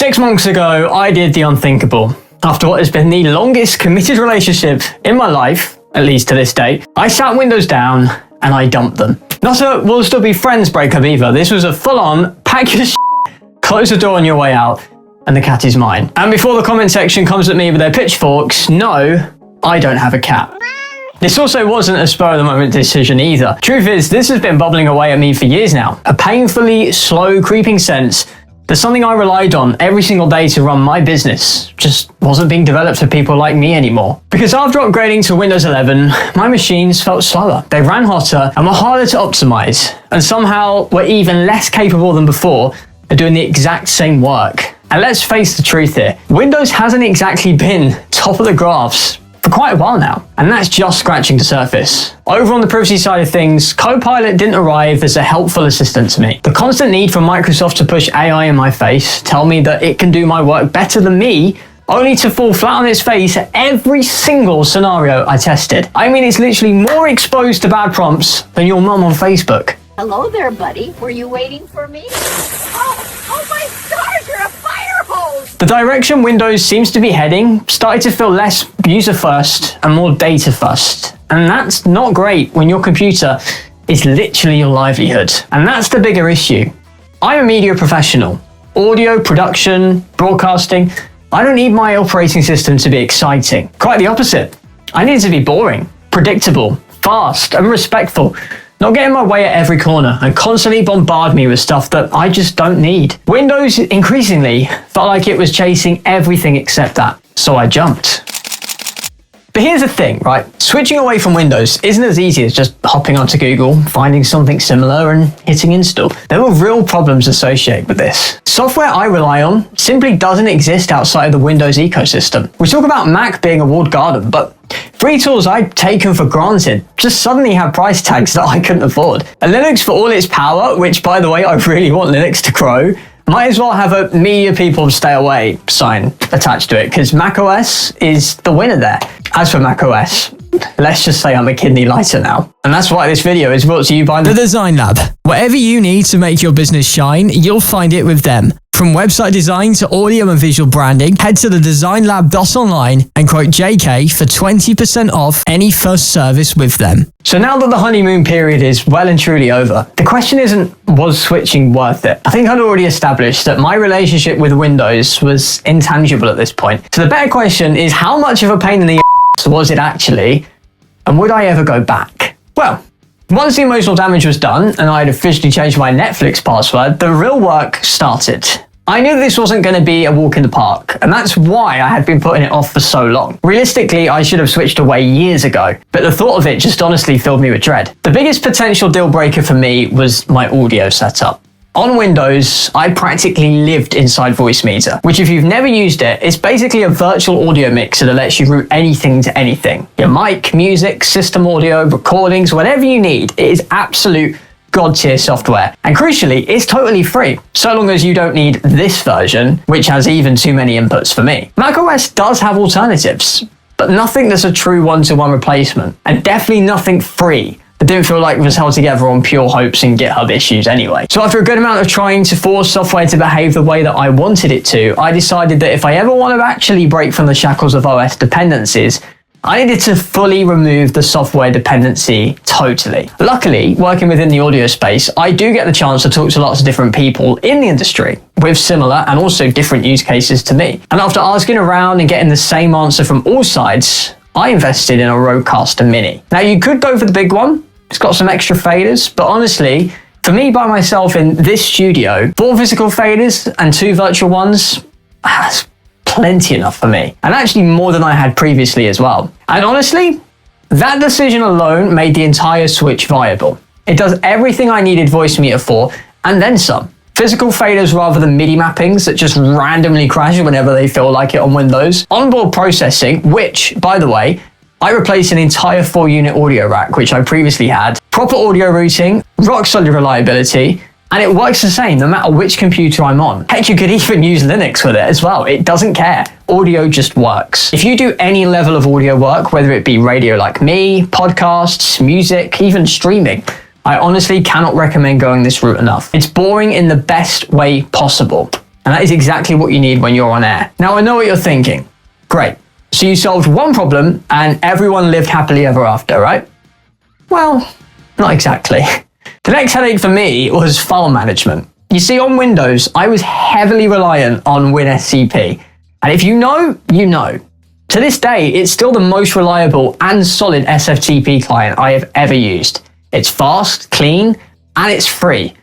6 months ago, I did the unthinkable. After what has been the longest committed relationship in my life, at least to this day, I sat Windows down and I dumped them. Not a we'll still be friends breakup either. This was a full-on pack your close the door on your way out, and the cat is mine. And before the comment section comes at me with their pitchforks, no, I don't have a cat. This also wasn't a spur-of-the-moment decision either. Truth is, this has been bubbling away at me for years now. A painfully slow, creeping sense that something I relied on every single day to run my business just wasn't being developed for people like me anymore. Because after upgrading to Windows 11, my machines felt slower. They ran hotter and were harder to optimize, and somehow were even less capable than before at doing the exact same work. And let's face the truth here, Windows hasn't exactly been top of the graphs for quite a while now, and that's just scratching the surface. Over on the privacy side of things, Copilot didn't arrive as a helpful assistant to me. The constant need for Microsoft to push AI in my face, tell me that it can do my work better than me, only to fall flat on its face at every single scenario I tested. I mean, it's literally more exposed to bad prompts than your mum on Facebook. Hello there, buddy. Were you waiting for me? Oh my stars, you're a fire hose! The direction Windows seems to be heading started to feel less user first and more data first. And that's not great when your computer is literally your livelihood. And that's the bigger issue. I'm a media professional. Audio, production, broadcasting. I don't need my operating system to be exciting. Quite the opposite. I need it to be boring, predictable, fast, and respectful. Not get in my way at every corner and constantly bombard me with stuff that I just don't need. Windows increasingly felt like it was chasing everything except that, so I jumped. But here's the thing, right? Switching away from Windows isn't as easy as just hopping onto Google, finding something similar and hitting install. There were real problems associated with this. Software I rely on simply doesn't exist outside of the Windows ecosystem. We talk about Mac being a walled garden, but free tools I'd taken for granted just suddenly have price tags that I couldn't afford. And Linux, for all its power, which by the way, I really want Linux to grow, might as well have a media people stay away sign attached to it, because macOS is the winner there. As for macOS, let's just say I'm a kidney lighter now. And that's why this video is brought to you by the Design Lab. Whatever you need to make your business shine, you'll find it with them. From website design to audio and visual branding, head to the designlab.online and quote JK for 20% off any first service with them. So now that the honeymoon period is well and truly over, the question isn't, was switching worth it? I think I'd already established that my relationship with Windows was intangible at this point. So the better question is, how much of a pain in the ass was it actually? And would I ever go back? Well, once the emotional damage was done and I had officially changed my Netflix password, the real work started. I knew this wasn't going to be a walk in the park, and that's why I had been putting it off for so long. Realistically, I should have switched away years ago, but the thought of it just honestly filled me with dread. The biggest potential deal breaker for me was my audio setup. On Windows, I practically lived inside Voicemeeter, which if you've never used it, it's basically a virtual audio mixer that lets you route anything to anything. Your mic, music, system audio, recordings, whatever you need, it is absolute god tier software. And crucially, it's totally free, so long as you don't need this version, which has even too many inputs for me. macOS does have alternatives, but nothing that's a true one-to-one replacement, and definitely nothing free. It didn't feel like it was held together on pure hopes and GitHub issues anyway. So after a good amount of trying to force software to behave the way that I wanted it to, I decided that if I ever want to actually break from the shackles of OS dependencies, I needed to fully remove the software dependency totally. Luckily, working within the audio space, I do get the chance to talk to lots of different people in the industry with similar and also different use cases to me. And after asking around and getting the same answer from all sides, I invested in a Rodecaster Mini. Now you could go for the big one. It's got some extra faders, but honestly, for me by myself in this studio, 4 physical faders and 2 virtual ones, that's plenty enough for me. And actually more than I had previously as well. And honestly, that decision alone made the entire switch viable. It does everything I needed Voicemeeter for, and then some. Physical faders rather than MIDI mappings that just randomly crash whenever they feel like it on Windows. Onboard processing, which, by the way, I replaced an entire 4-unit audio rack, which I previously had. Proper audio routing, rock solid reliability, and it works the same no matter which computer I'm on. Heck, you could even use Linux with it as well. It doesn't care. Audio just works. If you do any level of audio work, whether it be radio like me, podcasts, music, even streaming, I honestly cannot recommend going this route enough. It's boring in the best way possible. And that is exactly what you need when you're on air. Now, I know what you're thinking. Great. So you solved one problem and everyone lived happily ever after, right? Well, not exactly. The next headache for me was file management. You see, on Windows, I was heavily reliant on WinSCP. And if you know, you know. To this day, it's still the most reliable and solid SFTP client I have ever used. It's fast, clean, and it's free.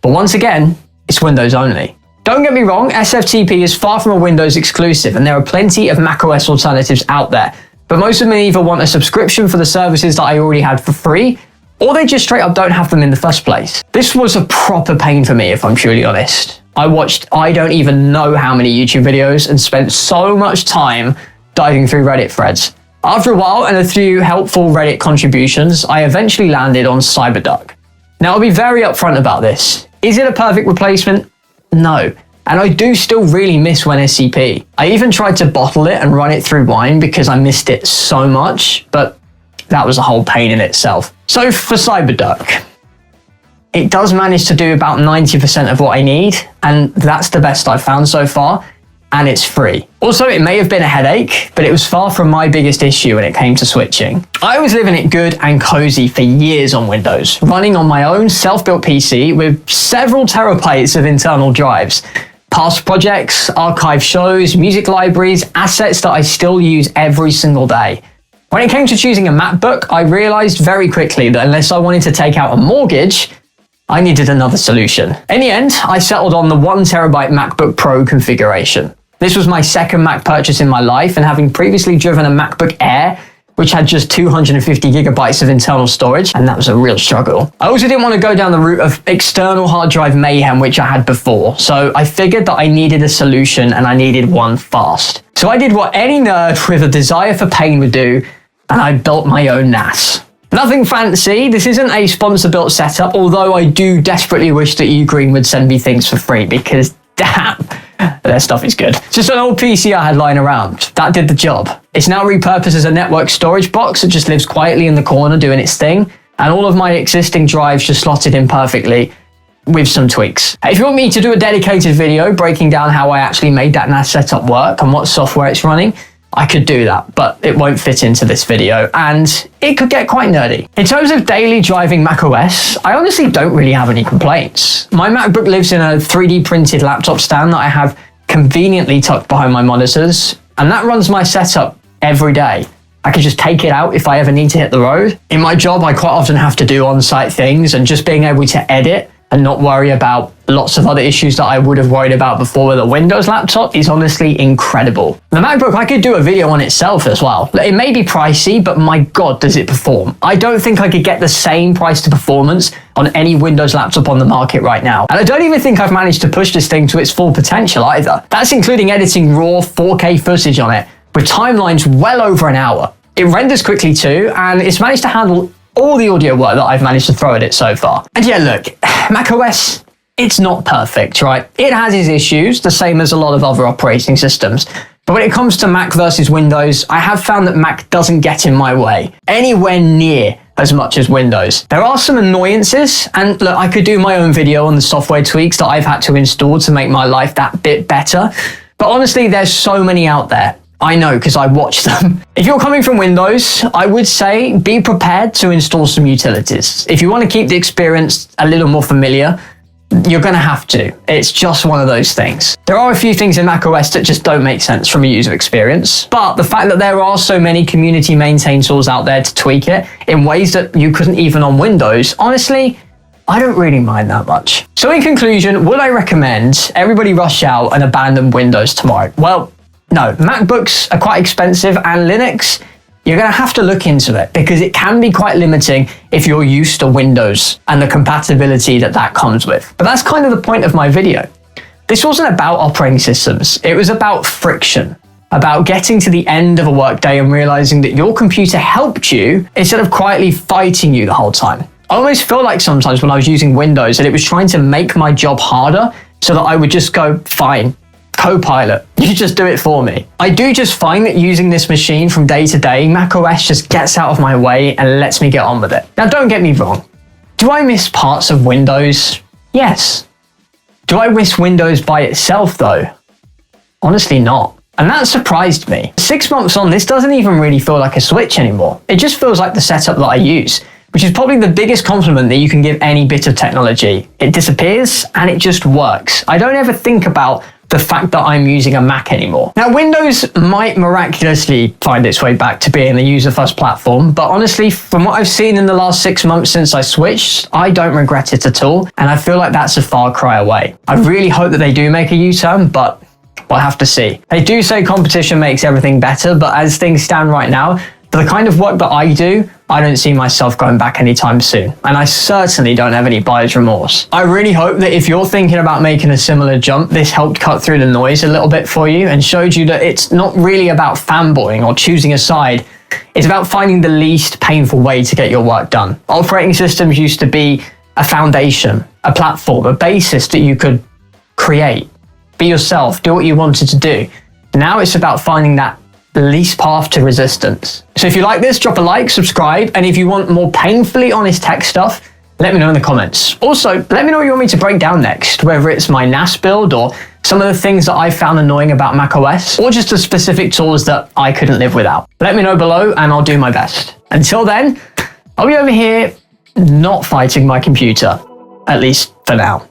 But once again, it's Windows only. Don't get me wrong, SFTP is far from a Windows exclusive, and there are plenty of macOS alternatives out there. But most of them either want a subscription for the services that I already had for free, or they just straight up don't have them in the first place. This was a proper pain for me, if I'm truly honest. I watched I don't even know how many YouTube videos and spent so much time diving through Reddit threads. After a while and a few helpful Reddit contributions, I eventually landed on CyberDuck. Now, I'll be very upfront about this. Is it a perfect replacement? No. And I do still really miss WinSCP. I even tried to bottle it and run it through Wine because I missed it so much, but that was a whole pain in itself. So for CyberDuck, it does manage to do about 90% of what I need, and that's the best I've found so far, and it's free. Also, it may have been a headache, but it was far from my biggest issue when it came to switching. I was living it good and cozy for years on Windows, running on my own self-built PC with several terabytes of internal drives. Past projects, archive shows, music libraries, assets that I still use every single day. When it came to choosing a MacBook, I realized very quickly that unless I wanted to take out a mortgage, I needed another solution. In the end, I settled on the 1TB MacBook Pro configuration. This was my second Mac purchase in my life, and having previously driven a MacBook Air, which had just 250 gigabytes of internal storage, and that was a real struggle. I also didn't want to go down the route of external hard drive mayhem, which I had before, so I figured that I needed a solution and I needed one fast. So I did what any nerd with a desire for pain would do, and I built my own NAS. Nothing fancy, this isn't a sponsor-built setup, although I do desperately wish that Ugreen would send me things for free, because damn, their stuff is good. Just an old PC I had lying around. That did the job. It's now repurposed as a network storage box that just lives quietly in the corner doing its thing, and all of my existing drives just slotted in perfectly with some tweaks. If you want me to do a dedicated video breaking down how I actually made that NAS setup work and what software it's running, I could do that, but it won't fit into this video, and it could get quite nerdy. In terms of daily driving macOS, I honestly don't really have any complaints. My MacBook lives in a 3D printed laptop stand that I have conveniently tucked behind my monitors, and that runs my setup every day. I can just take it out if I ever need to hit the road. In my job, I quite often have to do on-site things, and just being able to edit and not worry about lots of other issues that I would have worried about before with a Windows laptop is honestly incredible. The MacBook, I could do a video on itself as well. It may be pricey, but my God, does it perform. I don't think I could get the same price to performance on any Windows laptop on the market right now. And I don't even think I've managed to push this thing to its full potential either. That's including editing raw 4K footage on it, with timelines well over an hour. It renders quickly too, and it's managed to handle all the audio work that I've managed to throw at it so far. And yeah, look, macOS, it's not perfect, right? It has its issues, the same as a lot of other operating systems. But when it comes to Mac versus Windows, I have found that Mac doesn't get in my way anywhere near as much as Windows. There are some annoyances, and look, I could do my own video on the software tweaks that I've had to install to make my life that bit better. But honestly, there's so many out there. I know, because I watch them. If you're coming from Windows, I would say be prepared to install some utilities. If you want to keep the experience a little more familiar, you're going to have to. It's just one of those things. There are a few things in macOS that just don't make sense from a user experience, but the fact that there are so many community maintained tools out there to tweak it in ways that you couldn't even on Windows, honestly, I don't really mind that much. So in conclusion, would I recommend everybody rush out and abandon Windows tomorrow? Well, no, MacBooks are quite expensive, and Linux, you're going to have to look into it because it can be quite limiting if you're used to Windows and the compatibility that that comes with. But that's kind of the point of my video. This wasn't about operating systems. It was about friction, about getting to the end of a workday and realizing that your computer helped you instead of quietly fighting you the whole time. I almost feel like sometimes when I was using Windows that it was trying to make my job harder so that I would just go, fine, Copilot, you just do it for me. I do just find that using this machine from day to day, macOS just gets out of my way and lets me get on with it. Now, don't get me wrong. Do I miss parts of Windows? Yes. Do I miss Windows by itself though? Honestly not. And that surprised me. 6 months on, this doesn't even really feel like a switch anymore. It just feels like the setup that I use, which is probably the biggest compliment that you can give any bit of technology. It disappears and it just works. I don't ever think about the fact that I'm using a Mac anymore. Now, Windows might miraculously find its way back to being the user-first platform, but honestly, from what I've seen in the last 6 months since I switched, I don't regret it at all, and I feel like that's a far cry away. I really hope that they do make a U-turn, but we'll have to see. They do say competition makes everything better, but as things stand right now, for the kind of work that I do, I don't see myself going back anytime soon. And I certainly don't have any buyer's remorse. I really hope that if you're thinking about making a similar jump, this helped cut through the noise a little bit for you and showed you that it's not really about fanboying or choosing a side. It's about finding the least painful way to get your work done. Operating systems used to be a foundation, a platform, a basis that you could create, be yourself, do what you wanted to do. Now it's about finding that least path to resistance. So if you like this, drop a like, subscribe, and if you want more painfully honest tech stuff, let me know in the comments. Also, let me know what you want me to break down next, whether it's my NAS build or some of the things that I found annoying about macOS, or just the specific tools that I couldn't live without. Let me know below and I'll do my best. Until then, I'll be over here not fighting my computer, at least for now.